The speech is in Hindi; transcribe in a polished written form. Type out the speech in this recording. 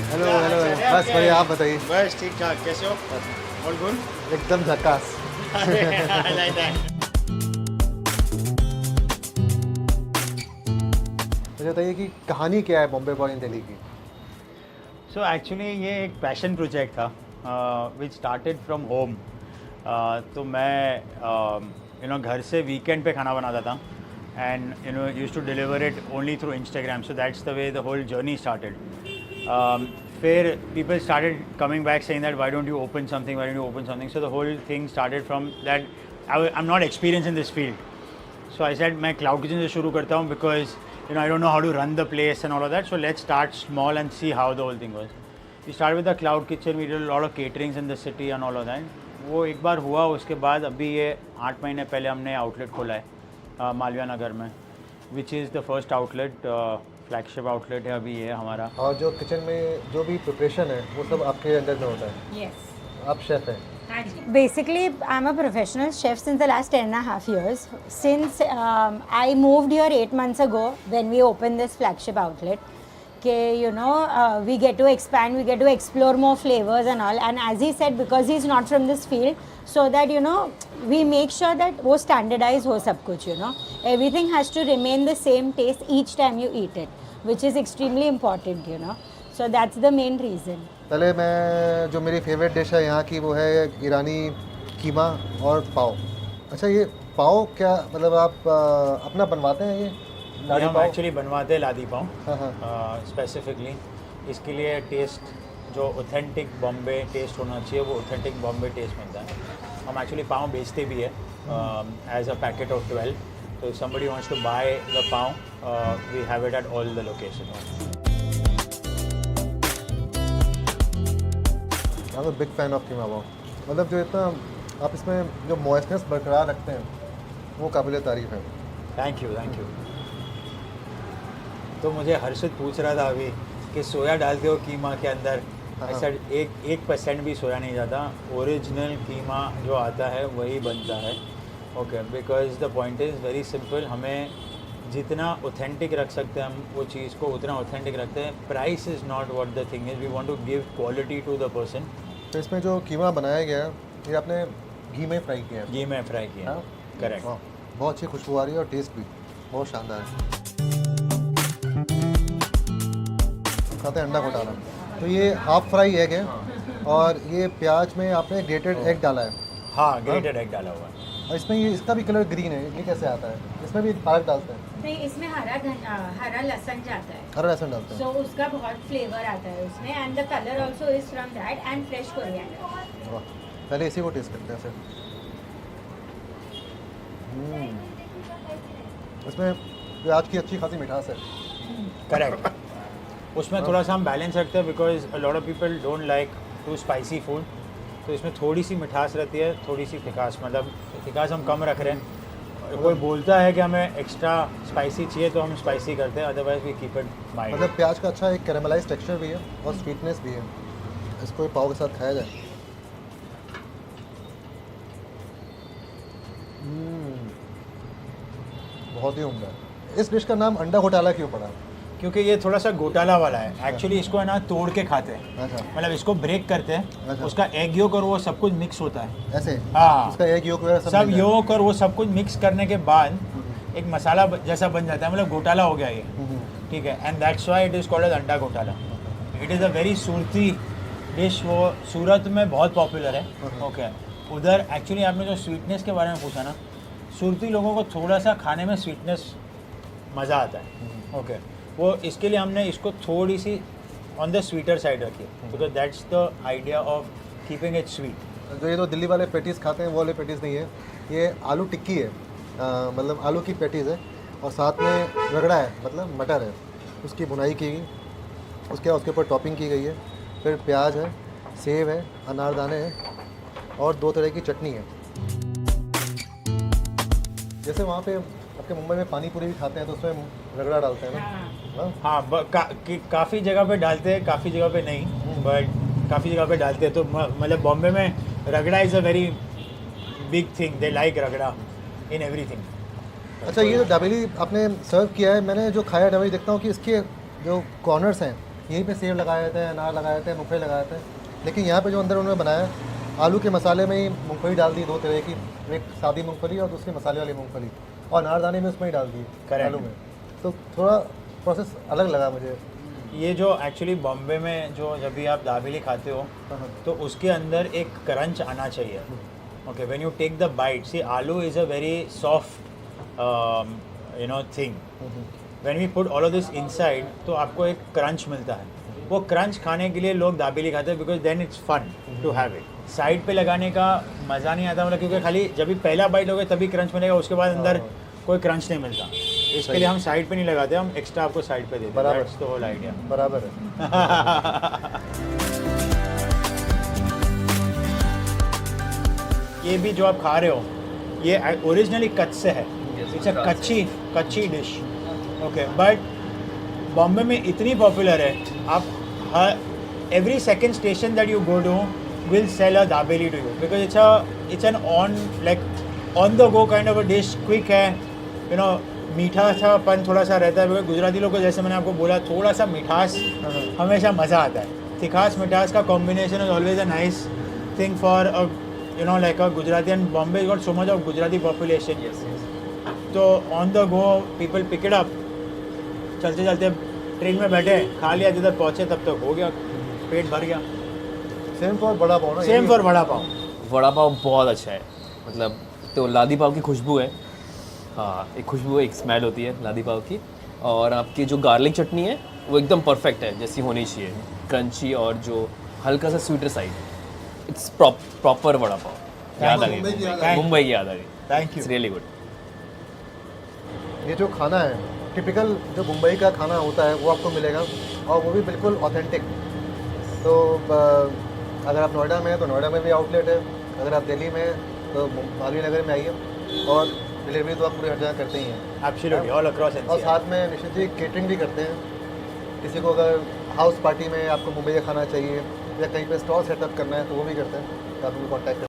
हेलो हेलो हेलो, बस बढ़िया, आप बताइए। बस ठीक ठाक, कैसे हो? All good? एकदम झकास। I like that. मुझे बताइए कि कहानी क्या है बॉम्बे बॉय इन दिल्ली की। सो एक्चुअली ये एक पैशन प्रोजेक्ट था विच स्टार्टेड फ्रॉम होम। तो मैं घर से वीकेंड पे खाना बनाता था and use to deliver it only through Instagram, so that's the way the whole journey started. फिर people started coming back saying that why don't you open something, why don't you open something, so the whole thing started from that. I am not experience in this field, so I said मैं क्लाउड किचन से शुरू करता हूँ because I don't know how to run the place and all of that, so let's start small and see how the whole thing was. We started with the cloud kitchen, we did a lot of caterings in the city and all of that. वो एक बार हुआ, उसके बाद अभी ये 8 महीने पहले हमने आउटलेट खोला है मालवीय नगर में, which is the first outlet, flagship outlet है अभी ये हमारा। और जो किचन में जो भी प्रिपरेशन है वो सब आपके अंडर में होता है। Yes. आप शेफ़ हैं। Basically, I'm a professional chef since the last 10.5 years. Since I moved here 8 months ago when we opened this flagship outlet, we get to expand, we get to explore more flavors and all. And as he said, because he's not from this field, so that we make sure that वो standardize हो सब कुछ, everything has to remain the same taste each time you eat it, which is extremely important, So that's the main reason. पहले मैं जो मेरी फेवरेट डिश है यहाँ की वो है ईरानी कीमा और पाव। अच्छा, ये पाव क्या मतलब आप अपना बनवाते हैं ये लादी हम पाव? एक्चुअली बनवाते हैं लादी पाव हाँ हाँ। स्पेसिफिकली। इसके लिए टेस्ट जो ऑथेंटिक बॉम्बे टेस्ट होना चाहिए वो ऑथेंटिक बॉम्बे टेस्ट मिलता है। हम एक्चुअली पाव बेचते भी है एज अ पैकेट ऑफ 12, तो somebody wants to buy the pav, we have it at all the locations. I am big fan of keema pav. मतलब जो इतना आप इसमें जो मॉइस्टनेस बरकरार रखते हैं वो काबिल तारीफ़ है। Thank you, thank you. तो मुझे हर्षित पूछ रहा था अभी कि सोया डालते हो कीमा के अंदर। हाँ। ऐसा 1% भी सोया नहीं जाता, ओरिजिनल कीमा जो आता है वही बनता है। Okay, because the point is very simple, हमें जितना ऑथेंटिक रख सकते हैं हम वो चीज़ को उतना ऑथेंटिक रखते हैं। Price is not what the thing is, we want to give quality to the person. तो इसमें जो कीमा बनाया गया है ये आपने घी में फ्राई किया है? घी में फ्राई किया, हाँ? करेक्ट। वाह, बहुत अच्छी खुशबू आ रही है और टेस्ट भी बहुत शानदार है। खाते हैं अंडा घोटाला। तो ये हाफ फ्राई एग है और ये प्याज में आपने ग्रेटेड एग डाला है। हाँ, ग्रेटेड एग डाला हुआ है। और इसमें ये इसका भी कलर ग्रीन है, ये कैसे आता है? इसमें भी पालक डालते हैं? नहीं, इसमें हरा लहसुन जाता है, हरा लहसुन डालते हैं। so उसका बहुत फ्लेवर आता है उसमें, and the colour also is from that, and fresh coriander. वाह, पहले इसी को टेस्ट करते हैं फिर। इसमें प्याज की अच्छी खासी मिठास है। करेक्ट। उसमें थोड़ा सा हम बैलेंस रखते हैं because a lot of people don't like to spicy food, तो इसमें थोड़ी सी मिठास रहती है, थोड़ी सी तिखास, मतलब तिखास हम कम रख रहे हैं। कोई बोलता है कि हमें एक्स्ट्रा स्पाइसी चाहिए तो हम स्पाइसी करते हैं, otherwise we keep it mild. मतलब प्याज का अच्छा एक कैरेमलाइज टेक्सचर भी है और स्वीटनेस भी है। इसको पाव के साथ खाया जाए। बहुत ही उम्दा है। इस डिश का नाम अंडा घोटाला क्यों पड़ा? क्योंकि ये थोड़ा सा घोटाला वाला है। एक्चुअली इसको है ना तोड़ के खाते हैं, अच्छा, मतलब इसको ब्रेक करते हैं, अच्छा। उसका एग योक और वो सब कुछ मिक्स होता है। ऐसे? हाँ, इसका एग योक वगैरह सब मिल जाए। योक और वो सब कुछ मिक्स करने के बाद एक मसाला जैसा बन जाता है, मतलब घोटाला हो गया ये, ठीक है। And that's why it is called as anda ghotala. It is a very Surti dish, वो सूरत में बहुत पॉपुलर है। ओके, उधर एक्चुअली आपने जो स्वीटनेस के बारे में पूछा ना, सूरती लोगों को थोड़ा सा खाने में स्वीटनेस मज़ा आता है। ओके, वो इसके लिए हमने इसको थोड़ी सी ऑन द स्वीटर साइड रखी है, because that's the idea of keeping it sweet. जो ये तो दिल्ली वाले पेटीज खाते हैं वो वाले पेटीज नहीं है, ये आलू टिक्की है। मतलब आलू की पेटीज है और साथ में रगड़ा है, मतलब मटर है, उसकी बुनाई की गई, उसके ऊपर टॉपिंग की गई है, फिर प्याज है, सेब है, अनारदाने हैं और 2 तरह की चटनी है। जैसे वहाँ पे आपके मुंबई में पानी पूरी भी खाते हैं तो उसमें रगड़ा डालते हैं ना? हाँ, काफ़ी जगह पे डालते हैं, काफ़ी जगह पे नहीं, बट काफ़ी जगह पे डालते हैं। तो मतलब बॉम्बे में रगड़ा is a very big thing, they like रगड़ा इन एवरीथिंग। अच्छा, ये जो दाबेली आपने सर्व किया है, मैंने जो खाया दाबेली देखता हूँ कि इसके जो कॉर्नर्स हैं यहीं पे सेब लगाए जाते हैं, अनार लगाए जाते हैं, मूँगफली लगाए जाते हैं। लेकिन यहाँ पे जो अंदर उन्होंने बनाया है, आलू के मसाले में ही मूँगफली डाल दी 2 तरह की, एक सादी मूँगफली और दूसरी मसाले वाली मूँगफली, और अनारदाने में उसमें ही डाल दी Correct. आलू में। तो थोड़ा प्रोसेस अलग लगा मुझे। ये जो एक्चुअली बॉम्बे में जो जब भी आप दाबेली खाते हो हाँ। तो उसके अंदर एक क्रंच आना चाहिए। Okay, when you take the bite, see aloo is a very soft you know thing. When we put all of this inside तो आपको एक क्रंच मिलता है। वो क्रंच खाने के लिए लोग दाबेली खाते हैं, because then it's fun to have it. Side पे लगाने का मज़ा नहीं आता, मतलब क्योंकि खाली जब भी पहला बाइट लोगे तभी क्रंच मिलेगा, उसके बाद अंदर कोई क्रंच नहीं मिलता। इसके लिए हम साइड पे नहीं लगाते, हम एक्स्ट्रा आपको साइड पे देते हैं। बराबर। That's the whole idea. बराबर है। ये भी जो आप खा रहे हो, ये ओरिजिनली कच्छ से है। इट्स अ कच्ची डिश। ओके, बट बॉम्बे में इतनी पॉपुलर है, आप हर every second station that you go to will sell a dabeli to you, because it's an on the go kind of a dish. Quick है, यू नो, मीठा सा पन थोड़ा सा रहता है, बिकॉज गुजराती लोग को, जैसे मैंने आपको बोला, थोड़ा सा मिठास हमेशा मज़ा आता है। तिखास मिठास का combination is always a nice thing for a you know, like a Gujarati, and Bombay got so much of Gujarati population. तो on the go people pick it up, चलते चलते ट्रेन में बैठे, खा लिया, जिधर पहुँचे तब तक हो गया, पेट भर गया। सेम फॉर बड़ा पाव ना, सेम फॉर वड़ा पाव। वड़ा पाव बहुत अच्छा है, मतलब तो लादी पाव की खुशबू है। हाँ, एक खुशबू, एक स्मेल होती है लादी पाव की। और आपकी जो गार्लिक चटनी है वो एकदम परफेक्ट है, जैसी होनी चाहिए, क्रंची और जो हल्का सा sweeter side. It's proper vada pav. याद आ गई, मुंबई की याद आ गई। Thank you. It's really good. ये जो खाना है, टिपिकल जो मुंबई का खाना होता है वो आपको मिलेगा, और वो भी बिल्कुल ऑथेंटिक। तो अगर आप नोएडा में हैं तो नोएडा में भी आउटलेट है, अगर आप दिल्ली में हैं तो मालवीय नगर में आइए, और डिलीवरी तो आप पूरी हर जगह करते ही हैं। एब्सोल्युटली, ऑल अक्रॉस और साथ में निश्चित जी केटरिंग भी करते हैं। किसी को अगर हाउस पार्टी में आपको मुंबई का खाना चाहिए या कहीं पे स्टॉल सेटअप करना है तो वो भी करते हैं, तो आप उनको कॉन्टैक्ट